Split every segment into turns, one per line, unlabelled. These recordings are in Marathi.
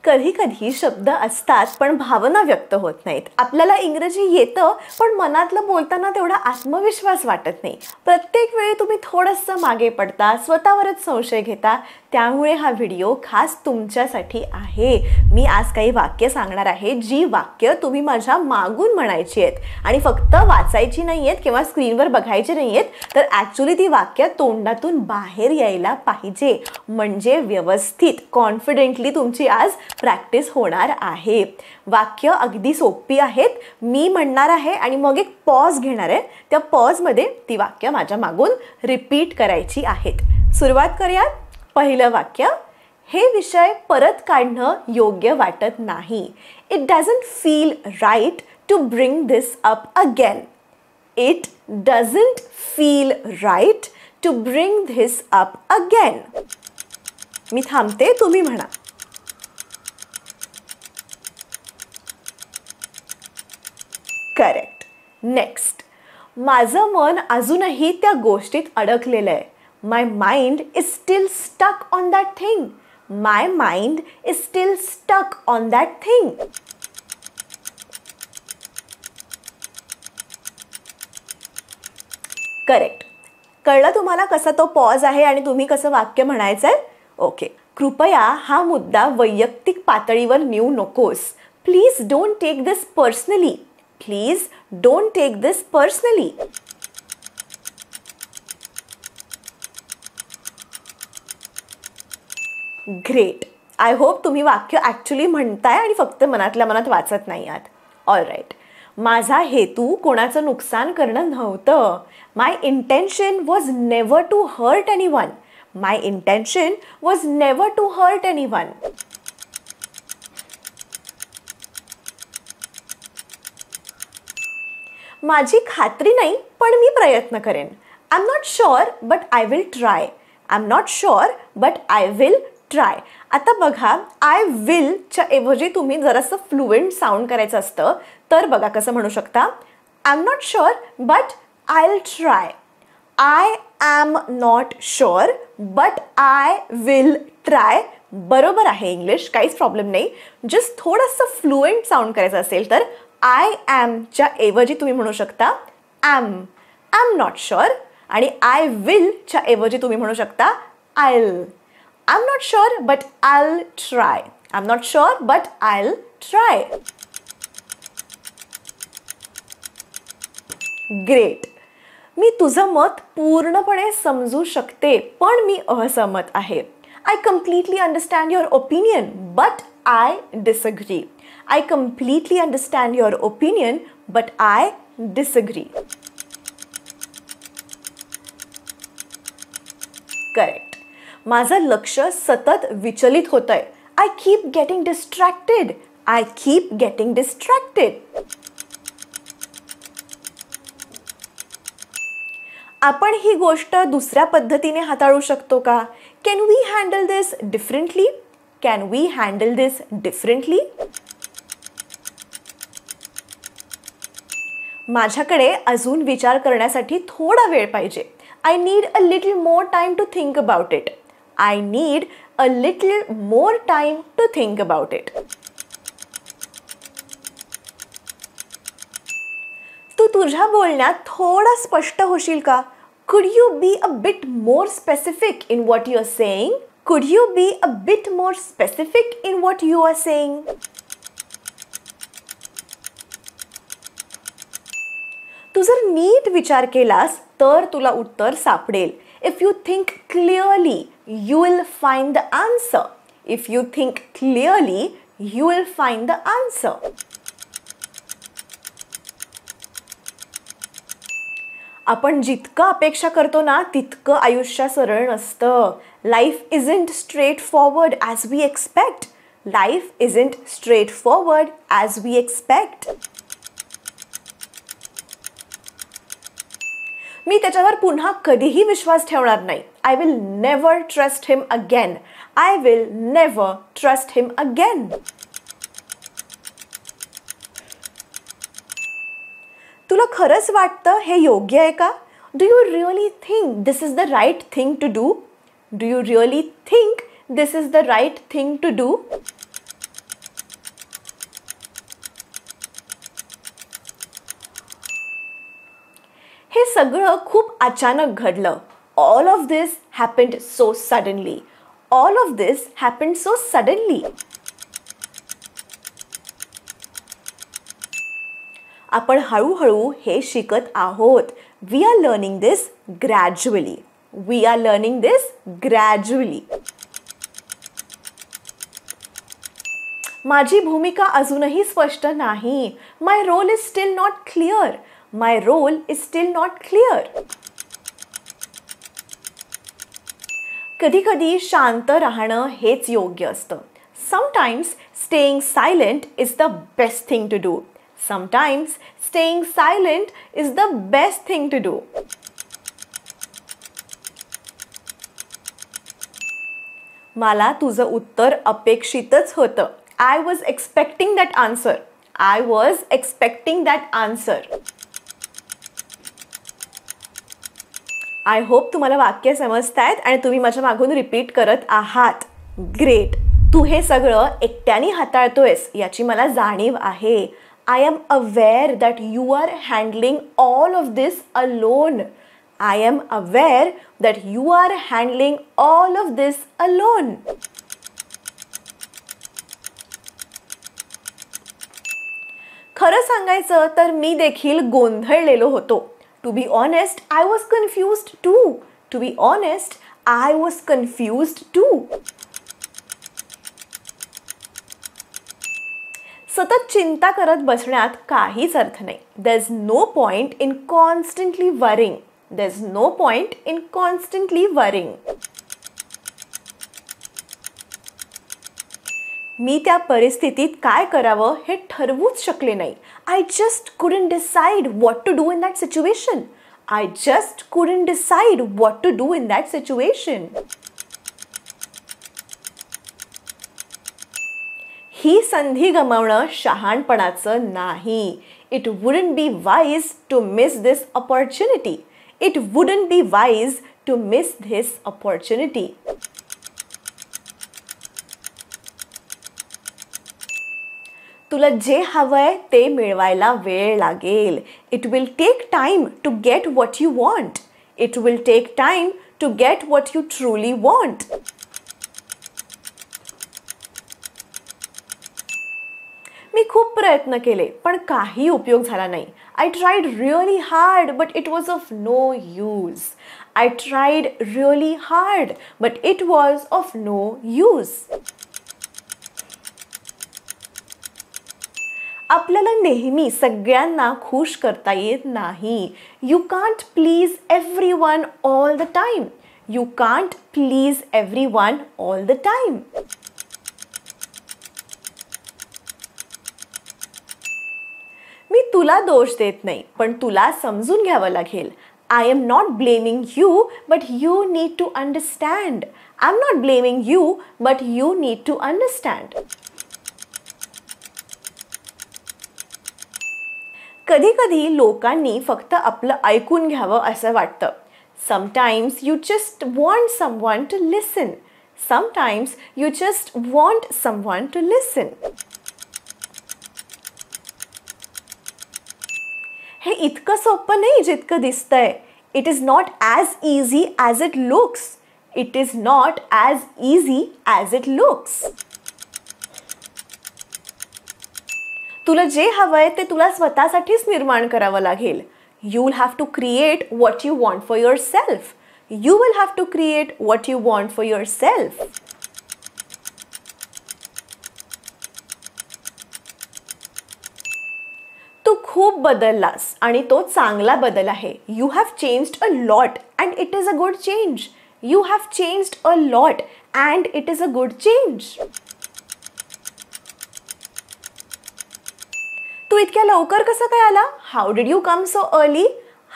कधी कधी शब्द असतात पण भावना व्यक्त होत नाहीत. आपल्याला इंग्रजी येतं पण मनातलं बोलताना तेवढा आत्मविश्वास वाटत नाही. प्रत्येक वेळी तुम्ही थोडंसं मागे पडता, स्वतःवरच संशय घेता. त्यामुळे हा व्हिडिओ खास तुमच्यासाठी आहे. मी आज काही वाक्य सांगणार आहे, जी वाक्य तुम्ही माझ्या मागून म्हणायची आहेत आणि फक्त वाचायची नाही आहेत किंवा स्क्रीनवर बघायची नाही आहेत, तर ॲक्च्युली ती वाक्य तोंडातून बाहेर यायला पाहिजे. म्हणजे व्यवस्थित कॉन्फिडेंटली तुमची आज प्रॅक्टिस होणार आहे. वाक्य अगदी सोपी आहेत. मी म्हणणार आहे आणि मग एक पॉज घेणार आहे. त्या पॉजमध्ये ती वाक्य माझ्या मागून रिपीट करायची आहेत. सुरुवात करूयात. पहिलं वाक्य, हे विषय परत काढणं योग्य वाटत नाही. It doesn't feel right to bring this up again. It doesn't feel right to bring this up again. मी थांबते, तुम्ही म्हणा. करेक्ट. नेक्स्ट, माझं मन अजूनही त्या गोष्टीत अडकलेलं आहे. My mind is still stuck on that thing. My mind is still stuck on that thing. Correct. कळलं तुम्हाला कसा तो पॉज आहे आणि तुम्ही कसं वाक्य म्हणायचं आहे? ओके. कृपया हा मुद्दा वैयक्तिक पातळीवर नेऊ नकोस. Please don't take this personally. Please don't take this personally. Great. I hope तुम्ही वाक्य ॲक्च्युली म्हणताय आणि फक्त मनातल्या मनात वाचत नाही आहात. All right. माझा हेतू कोणाचं नुकसान करणं नव्हतं. My intention was never to hurt anyone. My intention was never to hurt anyone. माझी खात्री नाही पण मी प्रयत्न करेन. I am not sure but I will try. I am not sure but I will try. आता बघा, आय विलच्या ऐवजी तुम्ही जरासं फ्लुएंट साऊंड करायचं असतं. तर बघा कसं म्हणू शकता. I am not sure but I will try. I am not sure but I will try. बरोबर आहे इंग्लिश, काहीच प्रॉब्लेम नाही. जस्ट थोडंसं फ्लुएंट साऊंड करायचं असेल तर आय ॲमच्या ऐवजी तुम्ही म्हणू शकता am. I am not sure. आणि आय विलच्या ऐवजी तुम्ही म्हणू शकता oil. I'm not sure but I'll try. I'm not sure but I'll try. Great. मी तुझं मत पूर्णपणे समजू शकते पण मी असहमत आहे. I completely understand your opinion but I disagree. I completely understand your opinion but I disagree. Correct. माझं लक्ष सतत विचलित होतंय. I keep getting distracted. I keep getting distracted. आपण ही गोष्ट दुसऱ्या पद्धतीने हाताळू शकतो का? Can we handle this differently? Can we handle this differently? माझ्याकडे अजून विचार करण्यासाठी थोडा वेळ पाहिजे. I need a little more time to think about it. I need a little more time to think about it. तू तुझ्या बोलण्यात थोडा स्पष्ट होशील का? Could you be a bit more specific in what you are saying? Could you be a bit more specific in what you are saying? तू जर नीट विचार केलास तर तुला उत्तर सापडेल. If you think clearly, you will find the answer. If you think clearly, you will find the answer. आपण जितकं अपेक्षा करतो ना तितकं आयुष्य सरळ नसतं. Life isn't straightforward as we expect. Life isn't straightforward as we expect. मी त्याच्यावर पुन्हा कधीही विश्वास ठेवणार नाही. I will never trust him again. I will never trust him again. तुला खरंच वाटतं हे योग्य आहे का? Do you really think this is the right thing to do? Do you really think this is the right thing to do? सगळं खूप अचानक घडलं. All of this happened so suddenly. All of this happened so suddenly. आपण हळूहळू हे शिकत आहोत. We are learning this gradually. We are learning this gradually. माझी भूमिका अजूनही स्पष्ट नाही. My role is still not clear. My role is still not clear. कधी कधी शांत राहणं हेच योग्य असतं. Sometimes staying silent is the best thing to do. Sometimes staying silent is the best thing to do. मला तुझं उत्तर अपेक्षितच होतं. I was expecting that answer. I was expecting that answer. I hope तुम्हाला वाक्य समजतायत आणि तुम्ही माझ्या मागून रिपीट करत आहात. ग्रेट. तू हे सगळं एकट्याने हाताळतोयस याची मला जाणीव आहे. I am aware that you are handling all of this alone. I am aware that you are handling all of this alone. खरं सांगायचं तर मी देखील गोंधळलेलो होतो. To be honest, I was confused too. To be honest, I was confused too. सतत चिंता करत बसण्यात काहीच अर्थ नाही. There's no point in constantly worrying. There's no point in constantly worrying. मी त्या परिस्थितीत काय करावं हे ठरवूच शकले नाही. I just couldn't decide what to do in that situation. I just couldn't decide what to do in that situation. ही संधी गमावणं शहाणपणाचं नाही. It wouldn't be wise to miss this opportunity. It wouldn't be wise to miss this opportunity. तुला जे हवंय ते मिळवायला वेळ लागेल. It will take time to get what you want. It will take time to get what you truly want. मी खूप प्रयत्न केले पण काही उपयोग झाला नाही. I tried really hard but it was of no use. I tried really hard but it was of no use. आपल्याला नेहमी सगळ्यांना खुश करता येत नाही. You can't please everyone all the time. You can't please everyone all the time. मी तुला दोष देत नाही पण तुला समजून घ्यावं लागेल. I am not blaming you but you need to understand. I'm not blaming you but you need to understand. कधी कधी लोकांनी फक्त आपलं ऐकून घ्यावं असं वाटतं. Sometimes you just want someone to listen. Sometimes you just want someone to listen. हे इतकं सोपं नाही जितकं दिसतंय. It is not as easy as it looks. It is not as easy as it looks. तुला जे हवंय ते तुला स्वतःसाठीच निर्माण करावं लागेल. You will have to create what you want for yourself. You will have to create what you want for yourself. तू खूप बदललास आणि तो चांगला बदल आहे. You have changed a lot and it is a good change. You have changed a lot and it is a good change. तू इतक्या लवकर कसं काय आला? How did you come so early?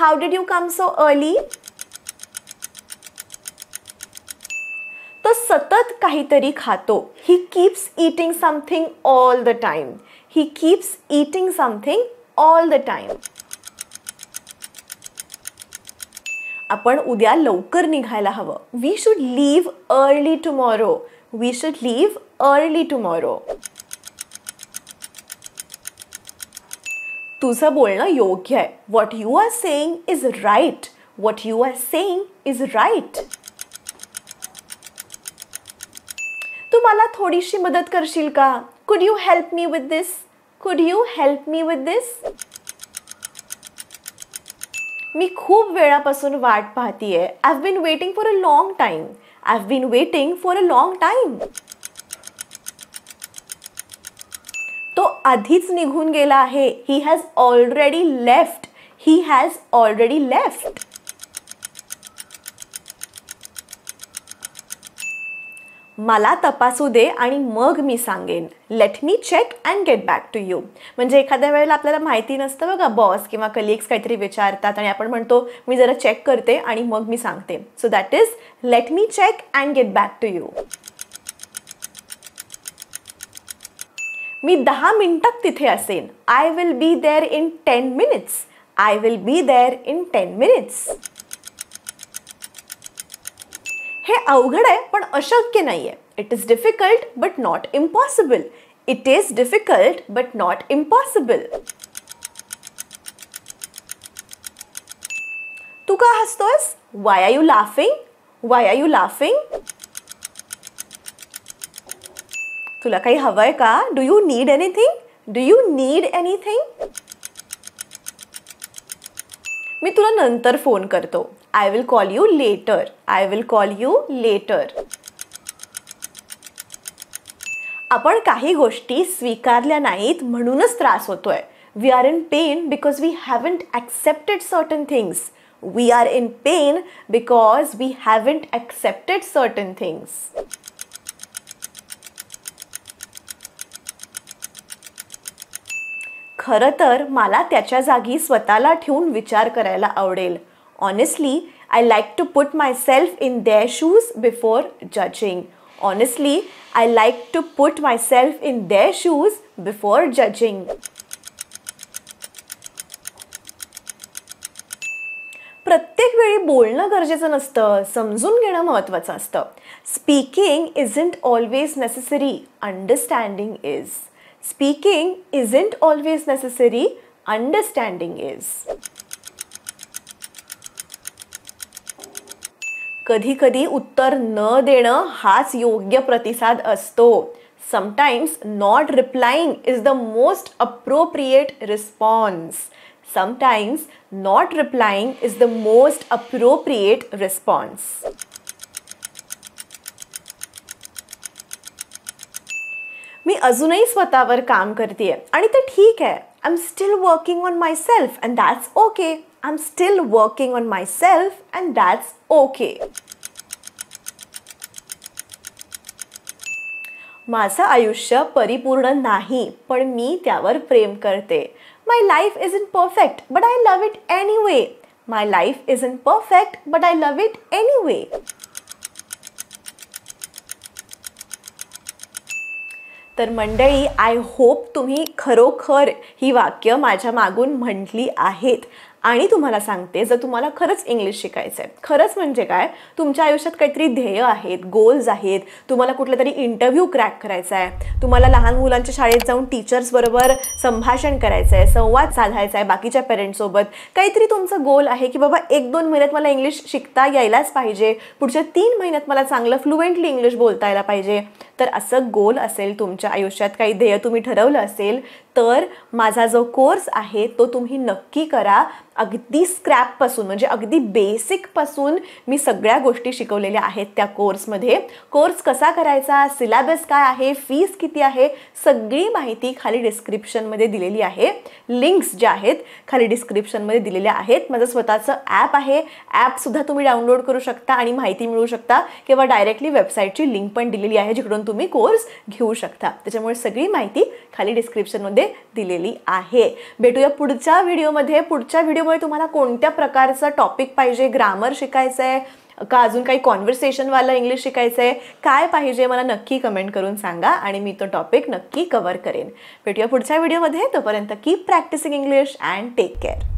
How did you come so early? तो सतत काहीतरी खातो. He keeps eating something all the time. He keeps eating something all the time. आपण उद्या लवकर निघायला हवं. We should leave early tomorrow. We should leave early tomorrow. तुझं बोलणं योग्य आहे. What you are saying is right. What you are saying is right. तू मला थोडीशी मदत करशील का? Could you help me with this? Could you help me with this? मी खूप वेळापासून वाट पाहतीये. I have been waiting for a long time. I have been waiting for a long time. तो आधीच निघून गेला आहे. He has already left. He has already left. मला तपासू दे आणि मग मी सांगेन. Let me check and get back to you. म्हणजे एखाद्या वेळेला आपल्याला माहिती नसतं बघा, बॉस किंवा कलिग्स काहीतरी विचारतात आणि आपण म्हणतो मी जरा चेक करते आणि मग मी सांगते. So that is let me check and get back to you. मी 10 मिनिटात तिथे असेन. I will be there in 10 minutes. I will be there in 10 minutes. हे अवघड आहे पण अशक्य नाहीये. It is difficult but not impossible. It is difficult but not impossible. तू का हसतोयस? Why are you laughing? Why are you laughing? तुला काही हवंय का? Do you need anything? Do you need anything? मी तुला नंतर फोन करतो. I will call you later. I will call you later. आपण काही गोष्टी स्वीकारल्या नाहीत म्हणूनच त्रास होतोय. We are in pain because we haven't accepted certain things. We are in pain because we haven't accepted certain things. खरं तर मला त्याच्या जागी स्वतःला ठेवून विचार करायला आवडेल. Honestly, I like to put myself in their shoes before judging. Honestly, I like to put myself in their shoes before judging. प्रत्येक वेळी बोलणं गरजेचं नसतं. समजून घेणं महत्त्वाचं असतं. Speaking isn't always necessary. Understanding is. Speaking isn't always necessary. Understanding is. कधी कधी उत्तर न देणं हाच योग्य प्रतिसाद असतो. Sometimes not replying is the most appropriate response. Sometimes not replying is the most appropriate response. मी अजूनही स्वतःवर काम करतेय आणि ते ठीक आहे. I am still working on myself and that's okay. I'm still working on myself and that's okay. माझं आयुष्य परिपूर्ण नाही पण मी त्यावर प्रेम करते. My life isn't perfect but I love it anyway. My life isn't perfect but I love it anyway. तर मंडळी, आय होप तुम्ही खरोखर ही वाक्य माझ्या मागून म्हटली आहेत. आणि तुम्हाला सांगते, जर तुम्हाला खरंच इंग्लिश शिकायचं आहे, खरंच म्हणजे काय, तुमच्या आयुष्यात काहीतरी ध्येय आहेत, गोल्स आहेत, तुम्हाला कुठला तरी इंटरव्ह्यू क्रॅक करायचा आहे, तुम्हाला लहान मुलांच्या शाळेत जाऊन टीचर्सबरोबर संभाषण करायचं आहे, संवाद साधायचा आहे बाकीच्या पेरेंट्ससोबत, काहीतरी तुमचं गोल आहे की बाबा 1-2 महिन्यात मला इंग्लिश शिकता यायलाच पाहिजे, पुढच्या 3 महिन्यात मला चांगलं फ्लुएंटली इंग्लिश बोलता यायला पाहिजे. तर असं गोल असेल तुमच्या आयुष्यात, काही ध्येय तुम्ही ठरवलं असेल, तर माझा जो कोर्स आहे तो तुम्ही नक्की करा. अगदी स्क्रॅपपासून म्हणजे अगदी बेसिकपासून मी सगळ्या गोष्टी शिकवलेल्या आहेत त्या कोर्समध्ये. कोर्स कसा करायचा, सिलेबस काय आहे, फीस किती आहे, सगळी माहिती खाली डिस्क्रिप्शनमध्ये दिलेली आहे. लिंक्स ज्या आहेत खाली डिस्क्रिप्शनमध्ये दिलेल्या आहेत. माझं स्वतःचं ॲप आहे, ॲपसुद्धा तुम्ही डाउनलोड करू शकता आणि माहिती मिळवू शकता, किंवा डायरेक्टली वेबसाईटची लिंक पण दिलेली आहे जिकडून तुम्ही कोर्स घेऊ शकता. त्याच्यामुळे सगळी माहिती खाली डिस्क्रिप्शनमध्ये दिलेली आहे. भेटूया पुढच्या व्हिडिओमध्ये. पुढच्या व्हिडिओमध्ये तुम्हाला कोणत्या प्रकारचा टॉपिक पाहिजे, ग्रामर शिकायचं आहे का अजून काही कॉन्व्हर्सेशनवालं इंग्लिश शिकायचं आहे, काय पाहिजे मला नक्की कमेंट करून सांगा आणि मी तो टॉपिक नक्की कव्हर करेन. भेटूया पुढच्या व्हिडिओमध्ये. तोपर्यंत keep practicing English and take care.